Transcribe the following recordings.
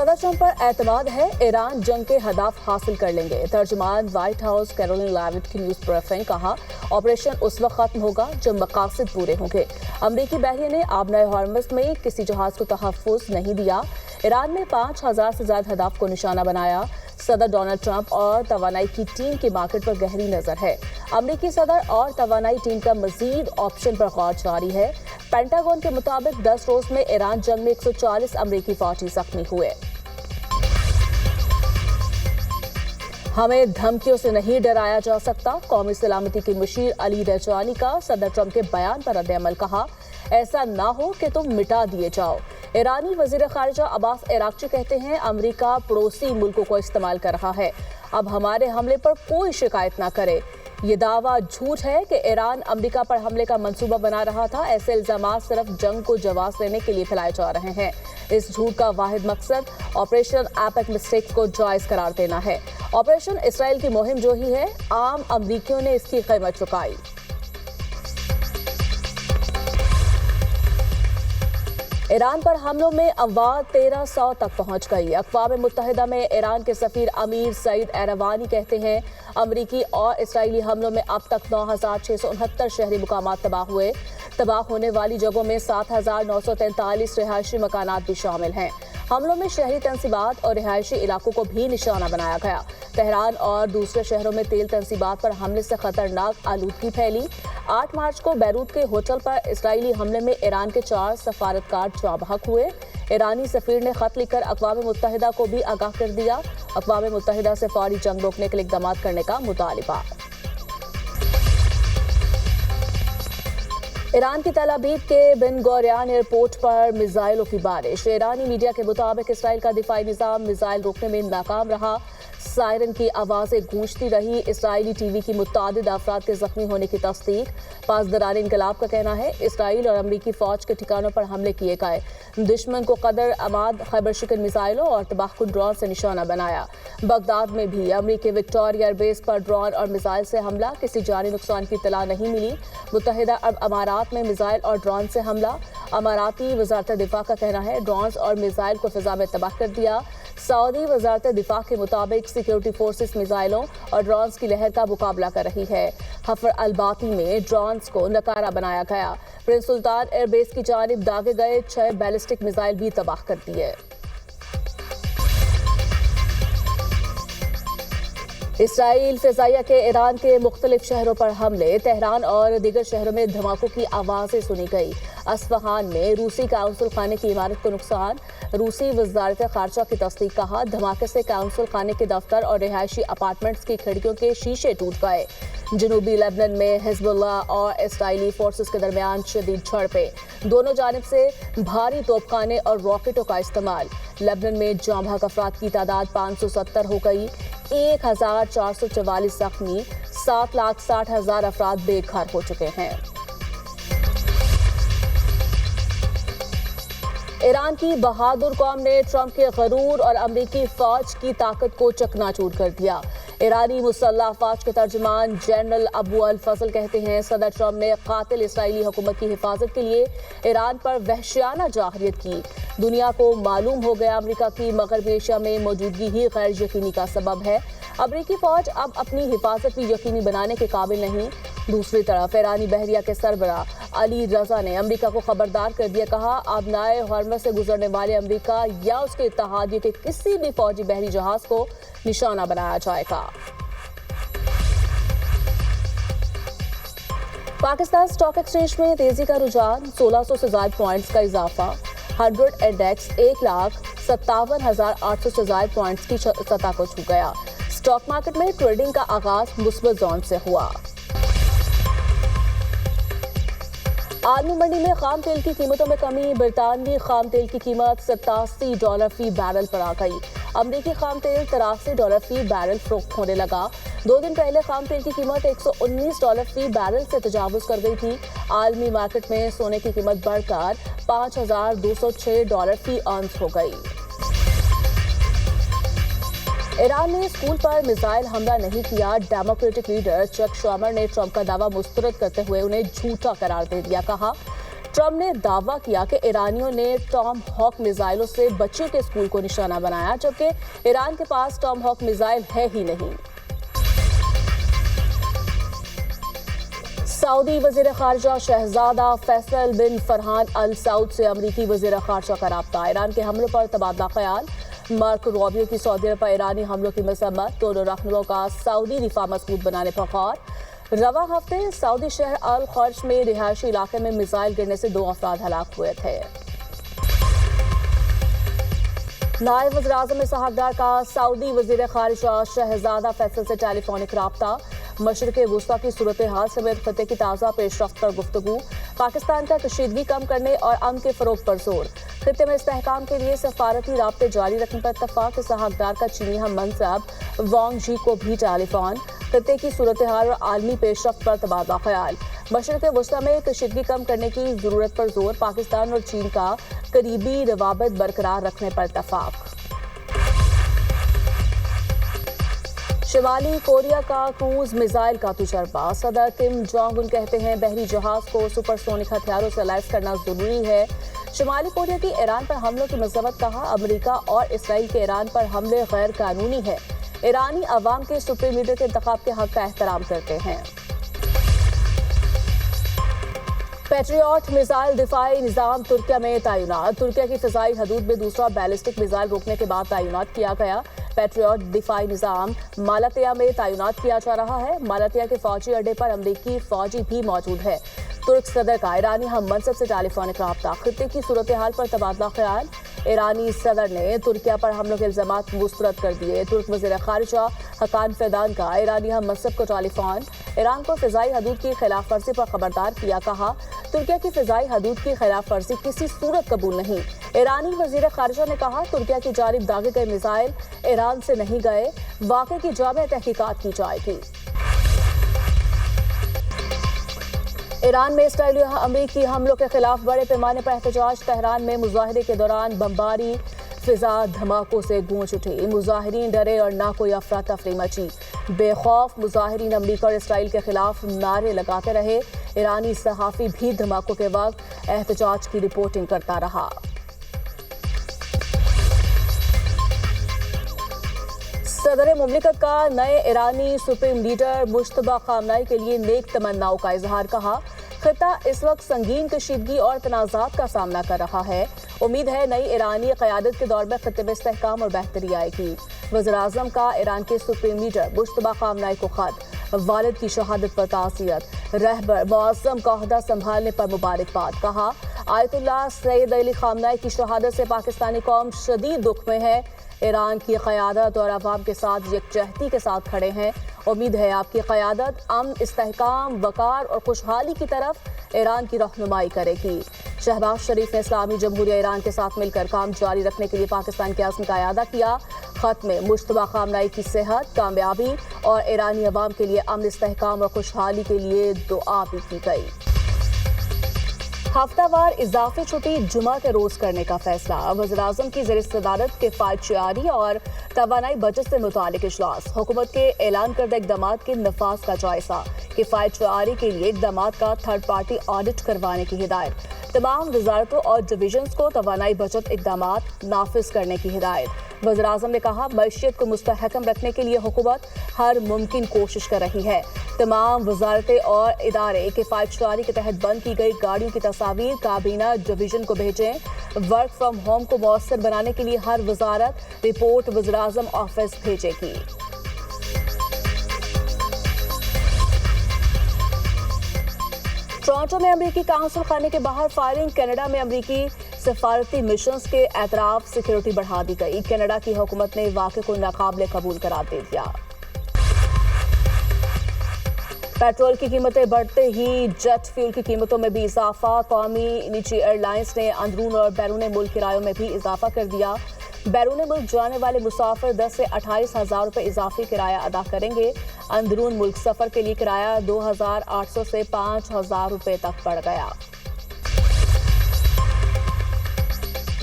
सदर ट्रंप पर एतमाद है, ईरान जंग के हदाफ हासिल कर लेंगे। तर्जुमान व्हाइट हाउस कैरोलिन लेविट की न्यूज ब्रीफिंग कहा, ऑपरेशन उस वक्त खत्म होगा जब मकासद पूरे होंगे। अमरीकी बहरिया ने आबनाए हॉर्मज़ में किसी जहाज को तहफ़्फ़ुज़ नहीं दिया। ईरान में 5000 से ज्यादा हदाफ को निशाना बनाया। सदर डोनाल्ड ट्रंप और तवानाई की टीम की मार्केट पर गहरी नजर है। अमरीकी सदर और तवानाई टीम का मजीद ऑप्शन पर गौर जारी है। पेंटागन के मुताबिक 10 रोज में ईरान जंग में 140 अमरीकी फौजी जख्मी हुए। हमें धमकियों से नहीं डराया जा सकता, कौमी सलामती के मुशीर अली रजानी का सदर ट्रंप के बयान पर रद्द-ए-अमल कहा, ऐसा ना हो कि तुम मिटा दिए जाओ। ईरानी वजीर खारिजा अब्बास इराक्ची कहते हैं, अमरीका पड़ोसी मुल्कों को इस्तेमाल कर रहा है, अब हमारे हमले पर कोई शिकायत ना करे। ये दावा झूठ है कि ईरान अमेरिका पर हमले का मंसूबा बना रहा था। ऐसे इल्जाम सिर्फ जंग को जवाब देने के लिए फैलाए जा रहे हैं। इस झूठ का वाहिद मकसद ऑपरेशन एपेक मिस्टेक्स को जायज करार देना है। ऑपरेशन इसराइल की मुहिम जो ही है, आम अमरीकियों ने इसकी कीमत चुकाई। ईरान पर हमलों में अमवात 1300 तक पहुंच गई। अक़वाम मुत्तहिदा में ईरान के सफ़ीर अमीर सईद एरवानी कहते हैं, अमरीकी और इसराइली हमलों में अब तक 9669 शहरी मुकामात तबाह हुए। तबाह होने वाली जगहों में 7943 रिहायशी मकानात भी शामिल हैं। हमलों में शहरी तंसीबात और रिहायशी इलाकों को भी निशाना बनाया गया। तेहरान और दूसरे शहरों में तेल तंसीबात पर हमले से खतरनाक आलूदगी फैली। 8 मार्च को बैरूत के होटल पर इसराइली हमले में ईरान के 4 सफारतकार जाँ बहक हुए। ईरानी सफीर ने खत लिखकर अक़वाम मुत्तहिदा को भी आगाह कर दिया। अक़वाम मुत्तहिदा से फौरी जंग रोकने के लिए इक़दाम करने का मुतालिबा। ईरान की तेल अवीव के बिन गोरियान एयरपोर्ट पर मिसाइलों की बारिश। ईरानी मीडिया के मुताबिक इसराइल का दिफाई निज़ाम मिसाइल रोकने में नाकाम रहा। सायरन की आवाज़ें गूंजती रही। इसराइली टीवी की मुतादिद अफराद के जख्मी होने की तस्दीक। पासदारान इनकलाब का कहना है, इसराइल और अमरीकी फौज के ठिकानों पर हमले किए गए। दुश्मन को कदर अमाद खैबर शिकन मिसाइलों और तबाहकुन ड्रोन से निशाना बनाया। बगदाद में भी अमरीकी विक्टोरिया एयरबेस पर ड्रोन और मिसाइल से हमला, किसी जानी नुकसान की इत्तला नहीं मिली। मुत्तहिदा अरब अमारात में मिसाइल और ड्रोन से हमला। अमाराती वजारत दिफा का कहना है, ड्रोन और मिसाइल को फिजा में तबाह कर दिया। सऊदी वजारत दिफा के मुताबिक सिक्योरिटी फोर्सेस मिसाइलों और ड्रोन्स की लहर का मुकाबला कर रही है। हफर अल-बाती में ड्रोन्स को नकारा बनाया गया। प्रिंस सुल्तान एयरबेस की जानिब दागे गए 6 बैलिस्टिक मिसाइल भी तबाह कर दिए। इसराइल फिजाइया के ईरान के मुख्तलिफ शहरों पर हमले। तेहरान और दीगर शहरों में धमाकों की आवाज़ें सुनी गई। अस्फहान में रूसी काउंसिल खाने की इमारत को नुकसान। रूसी वज़ारत ख़ारजा की तस्दीक कहा, धमाके से काउंसिल खाने के दफ्तर और रिहायशी अपार्टमेंट्स की खिड़कियों के शीशे टूट गए। जनूबी लेबनान में हिज़्बुल्लाह और इसराइली फोर्सेस के दरमियान शदीद झड़पें। दोनों जानिब से भारी तोपखाने और रॉकेटों का इस्तेमाल। लेबनान में जाँ बहक अफराद की तादाद 570 हो गई। 1444 जख्मी, 7,60,000 अफराद बेघर हो चुके हैं। ईरान की बहादुर कौम ने ट्रंप के गरूर और अमरीकी फौज की ताकत को चकनाचूर कर दिया। ईरानी मुसल्लह अफवाज के तर्जुमान जनरल अबू अल फजल कहते हैं, सदर ट्रंप ने कातिल इसराइली हुकूमत की हिफाजत के लिए ईरान पर वहशियाना जाहिरियत की। दुनिया को मालूम हो गया, अमरीका की मगरबी एशिया में मौजूदगी ही गैर यकीनी का सबब है। अमरीकी फौज अब अपनी हिफाजत भी यकीनी बनाने के काबिल नहीं। दूसरी तरफ ईरानी बहरिया के सरबराह अली रजा ने अमरीका को खबरदार कर दिया। कहा, आबनाए हॉर्मज़ से गुजरने वाले अमरीका या उसके इत्तेहादियों के किसी भी फौजी बहरी जहाज को निशाना बनाया जाएगा। पाकिस्तान स्टॉक एक्सचेंज में तेजी का रुझान, 1600 से ज्यादा पॉइंट्स का इजाफा। 100 इंडेक्स 1,57,800 से ज्यादा पॉइंट्स की सतह को छू गया। स्टॉक मार्केट में ट्रेडिंग का आगाज मुस्बत जोन से हुआ। आलमी मंडी में खाम तेल की कीमतों में कमी। बरतानवी खाम तेल की कीमत $87 फी बैरल पर आ गई। अमरीकी खाम तेल $83 फी बैरल फरोख्त होने लगा। 2 दिन पहले खाम तेल की कीमत $119 फी बैरल से तजावुज कर गई थी। आलमी मार्केट में सोने की कीमत बढ़कर $5,206 फी औंस हो गई। ईरान ने स्कूल पर मिसाइल हमला नहीं किया। डेमोक्रेटिक लीडर चक शॉमर ने ट्रंप का दावा मुस्तरद करते हुए उन्हें झूठा करार दे दिया। कहा, ट्रंप ने दावा किया कि ईरानियों ने टॉम हॉक मिसाइलों से बच्चियों के स्कूल को निशाना बनाया, जबकि ईरान के पास टॉम हॉक मिसाइल है ही नहीं। सऊदी वज़ीर ख़ारिजा शहजादा फैसल बिन फरहान अल सऊद से अमरीकी वज़ीर ख़ारिजा का राब्ता। ईरान के हमलों पर तबादला ख्याल। मार्को रूबियो की सऊदी अरब पर ईरानी हमलों की मज़म्मत। दोनों रहनुमाओं का सऊदी दिफा मजबूत बनाने पर गौर। रवा हफ्ते सऊदी शहर अल खर्ज में रिहायशी इलाके में मिसाइल गिरने से 2 अफराद हलाक हुए थे। नायब वज़ीर आज़म इसहाक़ का सऊदी वज़ीर ख़ारिजा शहजादा फैसल से टेलीफोनिक राब्ता। मशरिक़ वुस्ता की सूरत हाल समेत खत्े की ताज़ा पेशरफ्त पर गुफ्तगू। पाकिस्तान का कशीदगी कम करने और अमन के फ़रोग़ पर जोर। खत्े में इस्तेहकाम के लिए सफारती राब्ते जारी रखने पर इत्तफ़ाक़। इसहाक़ का चीनी हम मनसब वांग जी को भी टेलीफोन। खत्े की सूरत हाल और आलमी पेशरफ्त पर तबादला ख्याल। मशरिक़ वुस्ता में कशीदगी कम करने की ज़रूरत पर जोर। पाकिस्तान और चीन का करीबी रवाबत बरकरार रखने पर इत्तफ़ाक़। शिमाली कोरिया का क्रूज मिसाइल का तजुर्बा। सदर किम जोंग उन कहते हैं बहरी जहाज को सुपरसोनिक हथियारों से लैस करना जरूरी है। शिमाली कोरिया की ईरान पर हमलों की मज़म्मत। कहा, अमेरिका और इसराइल के ईरान पर हमले गैर कानूनी है। ईरानी अवाम के सुप्रीम लीडर के इंतखाब के हक का एहतराम करते हैं। पैट्रियट मिसाइल दिफाई निज़ाम तुर्किया में तैनात। तुर्किया की फ़िज़ाई हदूद में दूसरा बैलिस्टिक मिसाइल रोकने के बाद तैनात किया गया। पैट्रियट दिफाई निज़ाम मालातिया में तैनात किया जा रहा है। मालातिया के फौजी अड्डे पर अमरीकी फौजी भी मौजूद है। तुर्क सदर का ईरानी हम मनसब से टेलीफोनिक राब्ता। खत्े की सूरत हाल पर तबादला ख्याल। ईरानी सदर ने तुर्किया पर हमलों के इल्ज़ामात मुस्तरद कर दिए। तुर्क वज़ीर ख़ारिजा हकान फ़ैदान का ईरानी हम मनसब को टेलीफोन। ईरान को फ़िज़ाई हदूद की खिलाफ वर्जी पर खबरदार किया। कहा, तुर्किया की फ़िज़ाई हदूद की खिलाफ वर्जी किसी सूरत कबूल नहीं। ईरानी वज़ीर ख़ारिजा ने कहा, तुर्किया की जानिब दागे गए मिसाइल ईरान से नहीं गए। वाक़े की जामे तहकीकात की जाएगी। ईरान में इसराइली अमरीकी हमलों के खिलाफ बड़े पैमाने पर एहतजाज। तेहरान में मुजाहरे के दौरान बमबारी फिजा धमाकों से गूंज उठी। मुजाहिरीन डरे और ना कोई अफरा तफरी मची। बेखौफ मुजाहिरीन अमरीका और इसराइल के खिलाफ नारे लगाते रहे। ईरानी सहाफ़ी भी धमाकों के वक्त एहतजाज की रिपोर्टिंग करता रहा। सदर मुमलिकत का नए ईरानी सुप्रीम लीडर मुश्तबा खामनाई के लिए नेक तमन्नाओं का इजहार। कहा, खिता इस वक्त संगीन कशीदगी और तनाज़ात का सामना कर रहा है। उम्मीद है नई ईरानी क़यादत के दौर में खिते में इस्तेहकाम और बेहतरी आएगी। वज़ीर आज़म का ईरान के सुप्रीम लीडर मुश्तबा खामनाई को खत। वालिद की शहादत पर ताज़ियत। रहबर मुअज़्ज़म का ओहदा संभालने पर मुबारकबाद। कहा, आयतुल्लाह सैयद अली खामनाई की शहादत से पाकिस्तानी कौम शदीद दुख में है। ईरान की क़यादत और अवाम के साथ यकजहती के साथ खड़े हैं। उम्मीद है आपकी क़यादत अमन, इस्तेहकाम, वक़ार और खुशहाली की तरफ ईरान की रहनुमाई करेगी। शहबाज शरीफ ने इस्लामी जमहूरिया ईरान के साथ मिलकर काम जारी रखने के लिए पाकिस्तान के अज़्म का इआदा किया। खत में मुश्तबा खामनाई की सेहत, कामयाबी और ईरानी अवाम के लिए अमन, इस्तेहकाम और खुशहाली के लिए दुआ भी की गई। हफ्तावार इजाफी छुट्टी जुमा के रोज करने का फैसला। वज़ीर आज़म की ज़ेर सदारत किफ़ायत शियारी और तवानाई बजट से मुतालिक इजलास। हुकूमत के ऐलान करदा इक़दामात के नफाज का जायजा। किफ़ायत शियारी के लिए इक़दामात का थर्ड पार्टी ऑडिट करवाने की हिदायत। तमाम वजारतों और डिवीजन्स को तवानाई बजट इक़दामात नाफिज करने की हिदायत। वज़ीर आज़म ने कहा, मईशत को मुस्तहकम रखने के लिए हुकूमत हर मुमकिन कोशिश कर रही है। तमाम वजारतें और इदारे किफ़ायत शियारी के तहत बंद की गई गाड़ियों की तस्वीर काबीना डिवीजन को भेजें। वर्क फ्राम होम को मौसर बनाने के लिए हर वजारत रिपोर्ट वज़ीर आज़म ऑफिस भेजेगी। टोरंटो में अमरीकी काउंसिल खाने के बाहर फायरिंग। कनाडा में अमरीकी सफारती मिशंस के एतराफ सिक्योरिटी बढ़ा दी गई। कनाडा की हुकूमत ने वाक़े को नाकाबिले कबूल करार दे दिया। पेट्रोल की कीमतें बढ़ते ही जेट फ्यूल की कीमतों में भी इजाफा। कौमी निजी एयरलाइंस ने अंदरून और बैरून मुल्क किरायों में भी इजाफा कर दिया। बैरून मुल्क जाने वाले मुसाफिर 10 से 28 हज़ार रुपये इजाफी किराया अदा करेंगे। अंदरून मुल्क सफ़र के लिए किराया 2,800 से 5,000 रुपये तक बढ़ गया।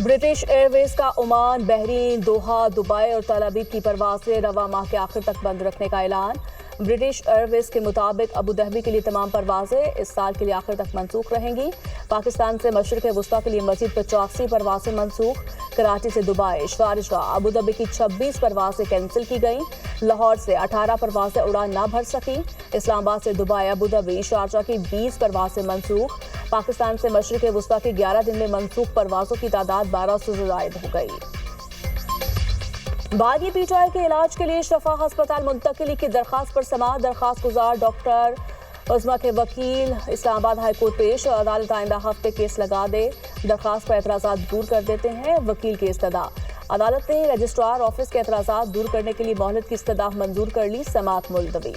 ब्रिटिश एयरवेज का ओमान, बहरीन, दोहा, दुबई और तल अबीब की परवाज़ें रवा माह के आखिर तक बंद रखने का ऐलान। ब्रिटिश एयरवेज के मुताबिक अबू धाबी के लिए तमाम परवाजें इस साल के लिए आखिर तक मंसूख रहेंगी। पाकिस्तान से मशरिक वस्ता के लिए मजीद 85 परवाजें मंसूख। कराची से दुबई, शारजाह, अबू धाबी की 26 परवाजें कैंसिल की गईं। लाहौर से 18 परवाजें उड़ान ना भर सकी। इस्लामाबाद से दुबई, अबू धाबी, शारजाह की 20 परवाजें मंसूख। पाकिस्तान से मशरिक वस्ता की 11 दिन में मंसूख परवाजों की तादाद 1200 से ज़ायद हो गई। बागी पीटीआई के इलाज के लिए शफा अस्पताल मुंतकिली की दरखास्त पर समाअत। दरखास्त गुजार डॉक्टर उज़मा के वकील इस्लामाबाद हाई कोर्ट पेश। अदालत आइंदा हफ्ते केस लगा दे। दरखास्त पर एतराज़ात दूर कर देते हैं वकील की इस्तदा। अदालत ने रजिस्ट्रार ऑफिस के एतराज़ात दूर करने के लिए मोहलत की इस्तदा मंजूर कर ली। समाअत मुलतवी।